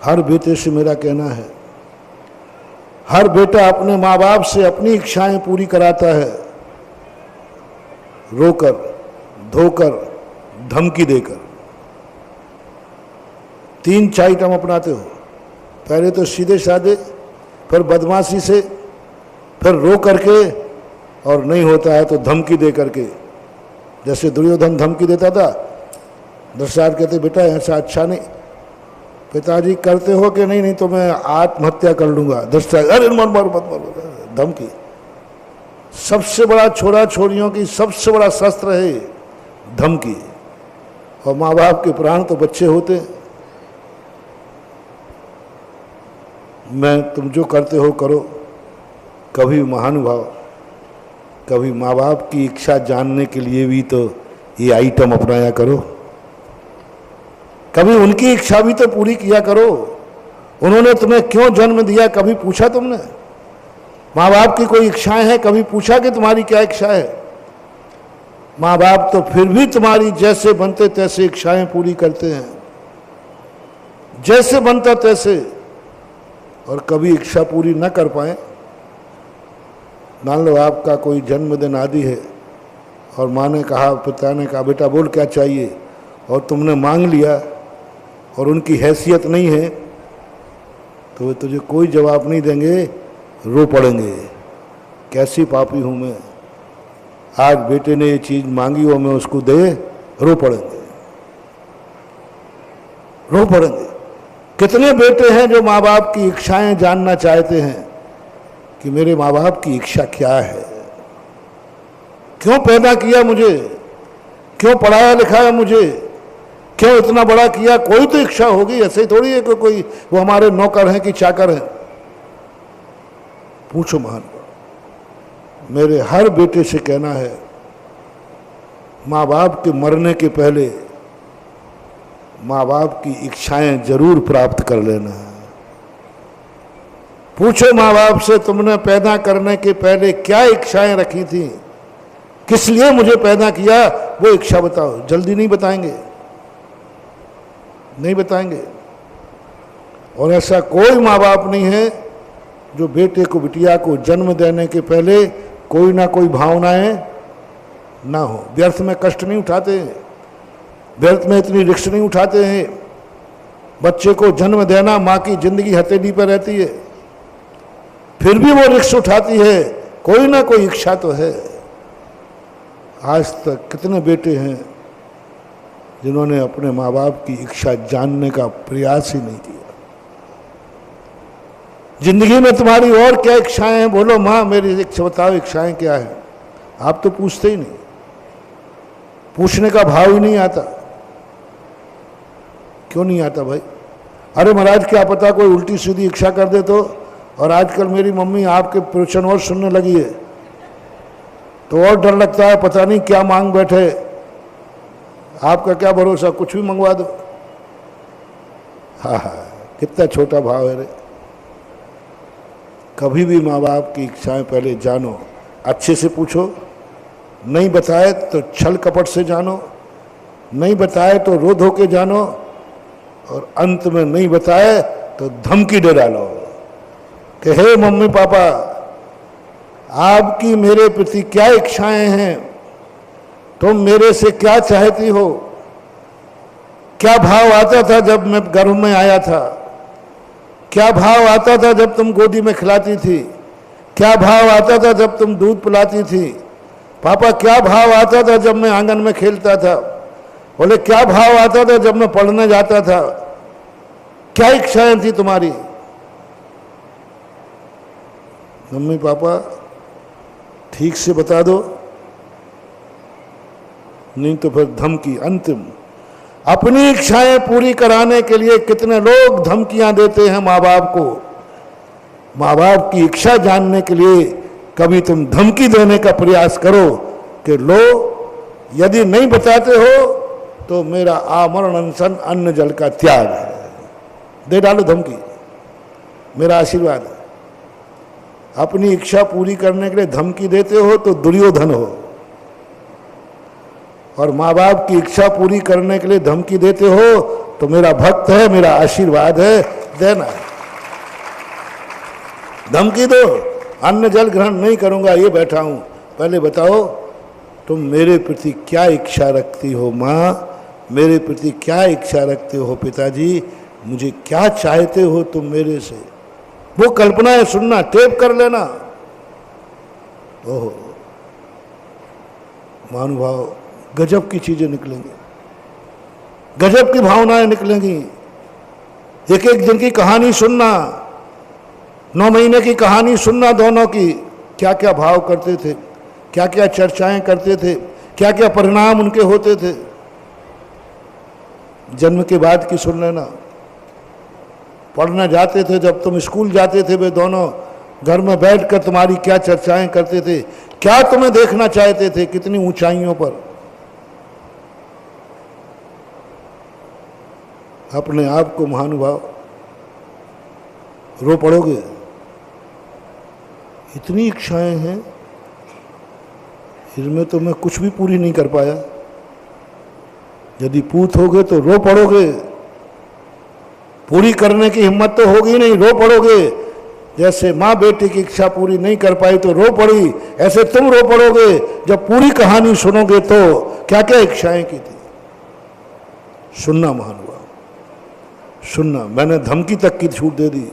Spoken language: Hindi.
हर बेटे से मेरा कहना है, हर बेटा अपने माँ बाप से अपनी इच्छाएं पूरी कराता है, रोकर, धोकर, धमकी देकर। 3 आइटम अपनाते हो, पहले तो सीधे साधे, फिर बदमाशी से, फिर रो करके, और नहीं होता है तो धमकी दे करके। जैसे दुर्योधन धमकी देता था, धृतराष्ट्र कहते बेटा ऐसा अच्छा नहीं, पिताजी करते हो कि नहीं, नहीं तो मैं आत्महत्या कर लूंगा। धृतराष्ट्र अरे मर मर मत मर, धमकी। सबसे बड़ा छोरा छोरियों की सबसे बड़ा शस्त्र है धमकी। और माँ बाप के प्राण तो बच्चे होते। मैं तुम जो करते हो करो, कभी महानुभाव, कभी माँ बाप की इच्छा जानने के लिए भी तो ये आइटम अपनाया करो, कभी उनकी इच्छा भी तो पूरी किया करो। उन्होंने तुम्हें क्यों जन्म दिया, कभी पूछा तुमने? माँ बाप की कोई इच्छाएं हैं, कभी पूछा कि तुम्हारी क्या इच्छा है? माँ बाप तो फिर भी तुम्हारी जैसे बनते तैसे इच्छाएं पूरी करते हैं, जैसे बनता तैसे। और कभी इच्छा पूरी न कर पाए, मान लो आपका कोई जन्मदिन आदि है और माँ ने कहा, पिता ने कहा बेटा बोल क्या चाहिए, और तुमने मांग लिया और उनकी हैसियत नहीं है तो वे तुझे कोई जवाब नहीं देंगे, रो पड़ेंगे, कैसी पापी हूँ मैं, आज बेटे ने ये चीज़ मांगी और मैं उसको दे, रो पड़ेंगे, रो पड़ेंगे। कितने बेटे हैं जो माँ बाप की इच्छाएं जानना चाहते हैं कि मेरे माँ बाप की इच्छा क्या है, क्यों पैदा किया मुझे, क्यों पढ़ाया लिखाया मुझे, क्यों इतना बड़ा किया। कोई तो इच्छा होगी, ऐसे थोड़ी है कि कोई वो हमारे नौकर हैं कि चाकर हैं। पूछो महान, मेरे हर बेटे से कहना है, माँ बाप के मरने के पहले माँ बाप की इच्छाएं जरूर प्राप्त कर लेना है। पूछो माँ बाप से, तुमने पैदा करने के पहले क्या इच्छाएं रखी थी, किस लिए मुझे पैदा किया, वो इच्छा बताओ। जल्दी नहीं बताएंगे, नहीं बताएंगे। और ऐसा कोई माँ बाप नहीं है जो बेटे को बिटिया को जन्म देने के पहले कोई ना कोई भावनाएं ना हो। व्यर्थ में कष्ट नहीं उठाते, व्यर्थ में इतनी रिस्क नहीं उठाते हैं। बच्चे को जन्म देना, माँ की जिंदगी हथेली पर रहती है, फिर भी वो रिस्क उठाती है, कोई ना कोई इच्छा तो है। आज तक कितने बेटे हैं जिन्होंने अपने माँ बाप की इच्छा जानने का प्रयास ही नहीं किया। जिंदगी में तुम्हारी और क्या इच्छाएं हैं, बोलो माँ मेरी इच्छा बताओ, इच्छाएं क्या है। आप तो पूछते ही नहीं, पूछने का भाव ही नहीं आता। क्यों नहीं आता भाई? अरे महाराज क्या पता कोई उल्टी सीधी इच्छा कर दे तो। और आजकल मेरी मम्मी आपके प्रवचन और सुनने लगी है तो और डर लगता है, पता नहीं क्या मांग बैठे। आपका क्या भरोसा, कुछ भी मंगवा दो। हाँ हाँ, कितना छोटा भाव है रे। कभी भी माँ बाप की इच्छाएं पहले जानो, अच्छे से पूछो, नहीं बताए तो छल कपट से जानो, नहीं बताए तो रो धो के जानो, और अंत में नहीं बताए तो धमकी दे डालो कि हे मम्मी पापा आपकी मेरे प्रति क्या इच्छाएं हैं, तुम मेरे से क्या चाहती हो। क्या भाव आता था जब मैं गर्भ में आया था, क्या भाव आता था जब तुम गोदी में खिलाती थी, क्या भाव आता था जब तुम दूध पिलाती थी। पापा क्या भाव आता था जब मैं आंगन में खेलता था। बोले क्या भाव आता था जब मैं पढ़ने जाता था। क्या इच्छाएं थी तुम्हारी। मम्मी पापा ठीक से बता दो, नहीं तो फिर धमकी। अंतिम, अपनी इच्छाएं पूरी कराने के लिए कितने लोग धमकियां देते हैं माँ बाप को। माँ बाप की इच्छा जानने के लिए कभी तुम धमकी देने का प्रयास करो कि लो, यदि नहीं बताते हो तो मेरा आमरण अनशन अन्न जल का त्याग है। दे डालो धमकी, मेरा आशीर्वाद है। अपनी इच्छा पूरी करने के लिए धमकी देते हो तो दुर्योधन हो, और माँ बाप की इच्छा पूरी करने के लिए धमकी देते हो तो मेरा भक्त है, मेरा आशीर्वाद है। देना है। धमकी दो, अन्न जल ग्रहण नहीं करूंगा, ये बैठा हूं। पहले बताओ तुम मेरे प्रति क्या इच्छा रखती हो माँ, मेरे प्रति क्या इच्छा रखते हो पिताजी, मुझे क्या चाहते हो तुम मेरे से। वो कल्पनाएं सुनना, टेप कर लेना। ओहो महानुभाव, गजब की चीजें निकलेंगी, गजब की भावनाएं निकलेंगी। एक एक दिन की कहानी सुनना, 9 महीने की कहानी सुनना दोनों की, क्या क्या भाव करते थे, क्या क्या चर्चाएं करते थे, क्या क्या परिणाम उनके होते थे। जन्म के बाद की सुन लेना। पढ़ने जाते थे, जब तुम स्कूल जाते थे, वे दोनों घर में बैठकर तुम्हारी क्या चर्चाएं करते थे, क्या तुम्हें देखना चाहते थे, कितनी ऊंचाइयों पर। अपने आप को महानुभाव रो पड़ोगे, इतनी इच्छाएं हैं, इसमें तो मैं कुछ भी पूरी नहीं कर पाया। यदि पूत होगे तो रो पड़ोगे, पूरी करने की हिम्मत तो होगी नहीं, रो पड़ोगे। जैसे माँ बेटे की इच्छा पूरी नहीं कर पाई तो रो पड़ी, ऐसे तुम रो पड़ोगे जब पूरी कहानी सुनोगे तो क्या क्या इच्छाएं की थी। सुनना महानुभाव, सुनना। मैंने धमकी तक की छूट दे दी।